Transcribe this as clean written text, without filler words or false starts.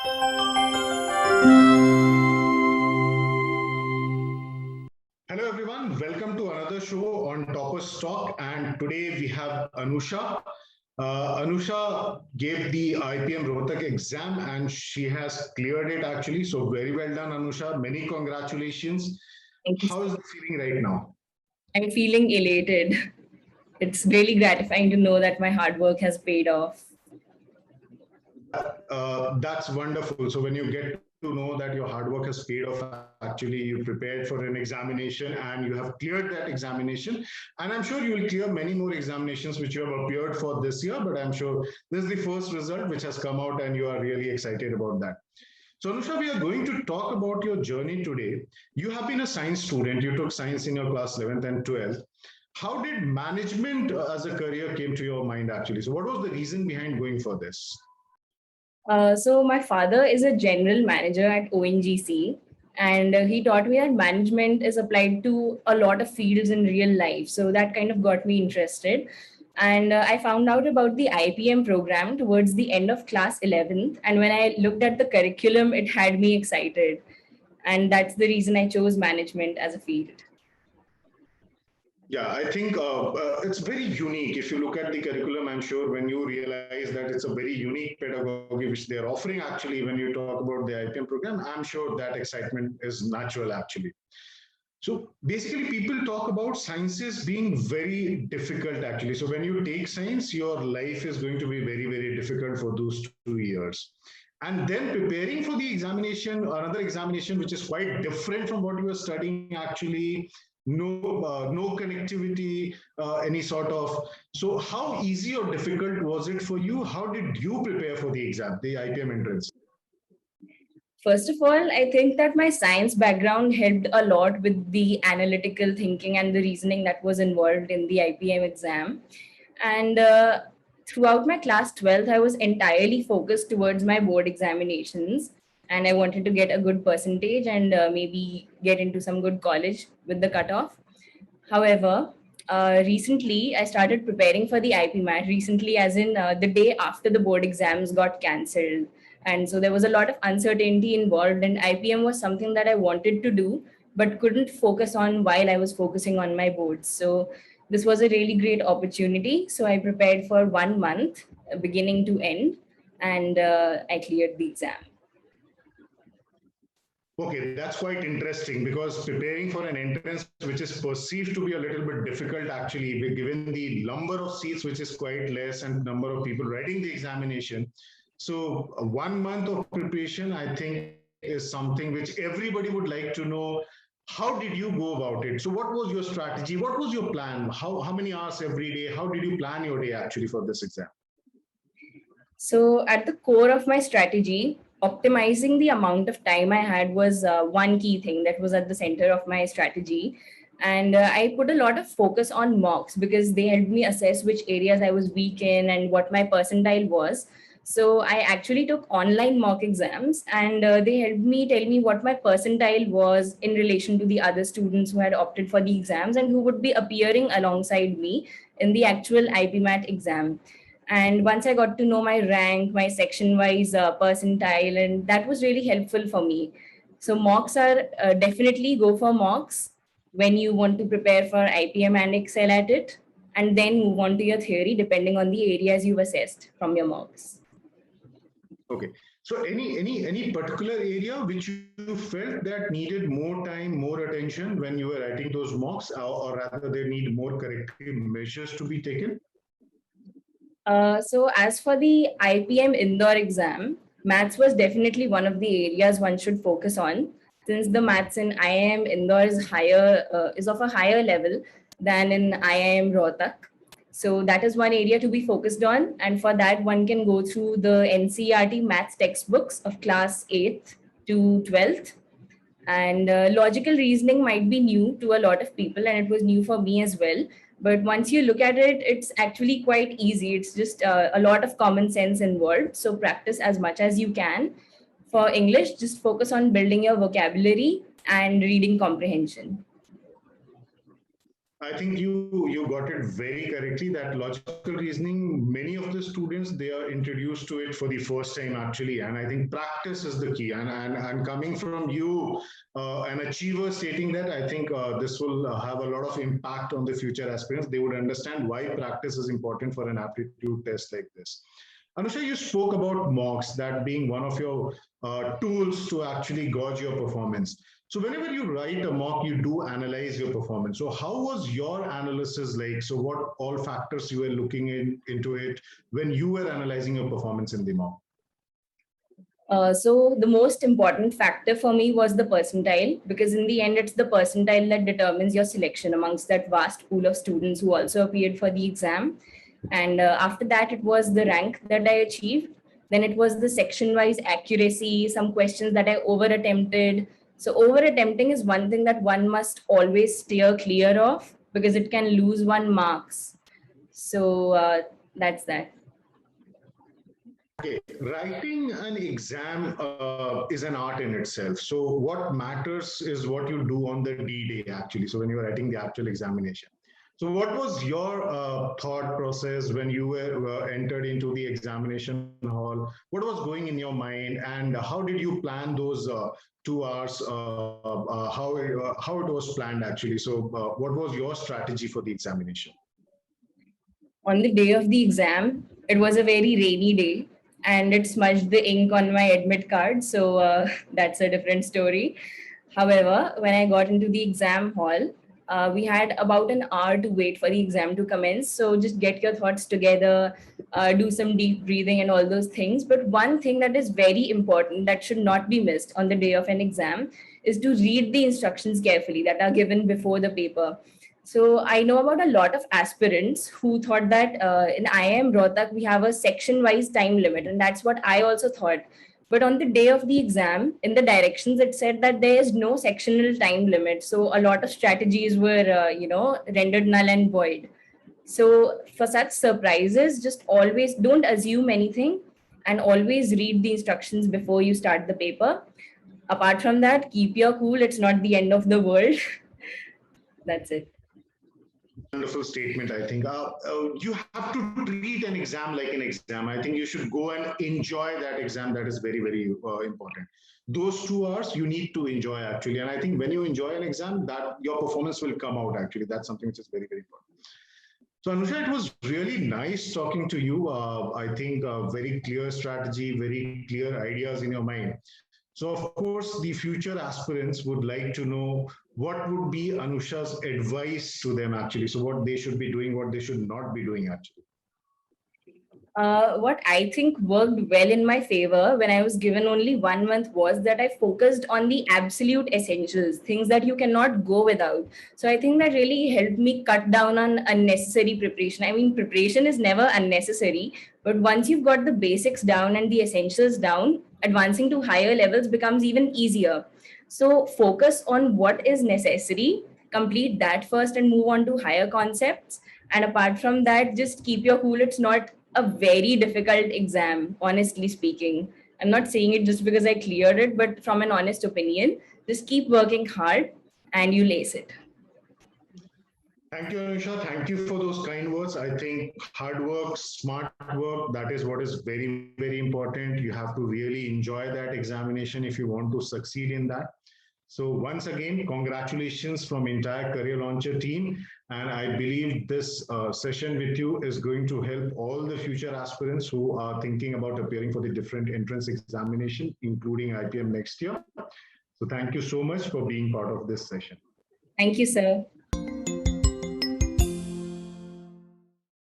Hello everyone, welcome to another show on Toppers Talk, and today we have Anusha. Anusha gave the IPM Rohtak exam and she has cleared it actually. So very well done, Anusha. Many congratulations. Thank you. How is the feeling right now? I'm feeling elated. It's really gratifying to know that my hard work has paid off. That's wonderful. So when you get to know that your hard work has paid off, actually, you prepared for an examination and you have cleared that examination. And I'm sure you will clear many more examinations which you have appeared for this year, but I'm sure this is the first result which has come out and you are really excited about that. So, Anusha, we are going to talk about your journey today. You have been a science student. You took science in your class 11th and 12th. How did management as a career came to your mind, actually? So, what was the reason behind going for this? So my father is a general manager at ONGC, and he taught me that management is applied to a lot of fields in real life. So that kind of got me interested. And I found out about the IPM program towards the end of class 11th. And when I looked at the curriculum, it had me excited. And that's the reason I chose management as a field. Yeah, I think it's very unique. If you look at the curriculum, I'm sure when you realize that it's a very unique pedagogy which they're offering, actually, when you talk about the IPM program, I'm sure that excitement is natural, actually. So basically, people talk about sciences being very difficult, actually. So when you take science, your life is going to be very, very difficult for those 2 years. And then preparing for the examination, another examination, which is quite different from what you were studying, actually, no connectivity, any sort of. So how easy or difficult was it for you? How did you prepare for the exam, the IPM entrance? First of all, I think that my science background helped a lot with the analytical thinking and the reasoning that was involved in the IPM exam. And throughout my class 12th, I was entirely focused towards my board examinations. And I wanted to get a good percentage and maybe get into some good college with the cutoff. However, recently I started preparing for the IP MAT. Recently, as in the day after the board exams got cancelled, and so there was a lot of uncertainty involved. And IPM was something that I wanted to do, but couldn't focus on while I was focusing on my boards. So this was a really great opportunity. So I prepared for 1 month, beginning to end, and I cleared the exam. Okay, that's quite interesting because preparing for an entrance which is perceived to be a little bit difficult actually, given the number of seats which is quite less and number of people writing the examination. So 1 month of preparation, I think, is something which everybody would like to know. How did you go about it? So what was your strategy? What was your plan? How many hours every day? How did you plan your day actually for this exam? So, at the core of my strategy, optimizing the amount of time I had was one key thing that was at the center of my strategy. And I put a lot of focus on mocks because they helped me assess which areas I was weak in and what my percentile was. So, I actually took online mock exams and they helped me tell me what my percentile was in relation to the other students who had opted for the exams and who would be appearing alongside me in the actual IP MAT exam. And once I got to know my rank, my section wise percentile, and that was really helpful for me. So mocks are definitely go for mocks when you want to prepare for IPM and excel at it, and then move on to your theory depending on the areas you've assessed from your mocks. Okay. So any particular area which you felt that needed more time, more attention when you were writing those mocks, or rather they need more corrective measures to be taken? So as for the IPM indoor exam, maths was definitely one of the areas one should focus on, since the maths in IIM Indore is higher is of a higher level than in IIM Rohtak. So that is one area to be focused on, and for that one can go through the NCERT maths textbooks of class 8th to 12th. And logical reasoning might be new to a lot of people, and it was new for me as well. But once you look at it, it's actually quite easy. It's just a lot of common sense involved. So practice as much as you can. For English, just focus on building your vocabulary and reading comprehension. I think you got it very correctly that logical reasoning, many of the students, they are introduced to it for the first time actually. And I think practice is the key. And coming from you, an achiever stating that, I think this will have a lot of impact on the future aspirants. They would understand why practice is important for an aptitude test like this. Anusha, you spoke about mocks, that being one of your tools to actually gauge your performance. So whenever you write a mock, you do analyze your performance. So how was your analysis like? So what all factors you were looking into it when you were analyzing your performance in the mock? So the most important factor for me was the percentile, because in the end it's the percentile that determines your selection amongst that vast pool of students who also appeared for the exam. And after that it was the rank that I achieved. Then it was the section wise accuracy, some questions that I over attempted. So over attempting is one thing that one must always steer clear of, because it can lose one marks. So that's that. Okay, writing an exam is an art in itself. So what matters is what you do on the D day actually. So when you're writing the actual examination. So what was your thought process when you were entered into the examination hall? What was going in your mind, and how did you plan those 2 hours? How it was planned actually? So what was your strategy for the examination? On the day of the exam, it was a very rainy day and it smudged the ink on my admit card. So that's a different story. However, when I got into the exam hall, we had about an hour to wait for the exam to commence. So just get your thoughts together, do some deep breathing and all those things. But one thing that is very important that should not be missed on the day of an exam is to read the instructions carefully that are given before the paper. So I know about a lot of aspirants who thought that in IIM Rohtak we have a section-wise time limit, and that's what I also thought. But on the day of the exam, in the directions it said that there is no sectional time limit. So a lot of strategies were, rendered null and void. So for such surprises, just always don't assume anything and always read the instructions before you start the paper. Apart from that, keep your cool. It's not the end of the world. That's it. Wonderful statement, I think. You have to treat an exam like an exam. I think you should go and enjoy that exam. That is very, very important. Those 2 hours you need to enjoy actually. And I think when you enjoy an exam, that your performance will come out actually. That's something which is very, very important. So Anusha, it was really nice talking to you. I think very clear strategy, very clear ideas in your mind. So of course, the future aspirants would like to know what would be Anusha's advice to them actually. So what they should be doing, what they should not be doing actually. What I think worked well in my favor when I was given only 1 month was that I focused on the absolute essentials, things that you cannot go without. So I think that really helped me cut down on unnecessary preparation. I mean, preparation is never unnecessary, but once you've got the basics down and the essentials down, advancing to higher levels becomes even easier. So focus on what is necessary, complete that first, and move on to higher concepts. And apart from that, just keep your cool. It's not a very difficult exam, honestly speaking. I'm not saying it just because I cleared it, but from an honest opinion, just keep working hard and you lace it. Thank you, Anusha. Thank you for those kind words. I think hard work, smart work, that is what is very, very important. You have to really enjoy that examination if you want to succeed in that. So once again, congratulations from entire Career Launcher team. And I believe this session with you is going to help all the future aspirants who are thinking about appearing for the different entrance examination, including IPM next year. So thank you so much for being part of this session. Thank you, sir.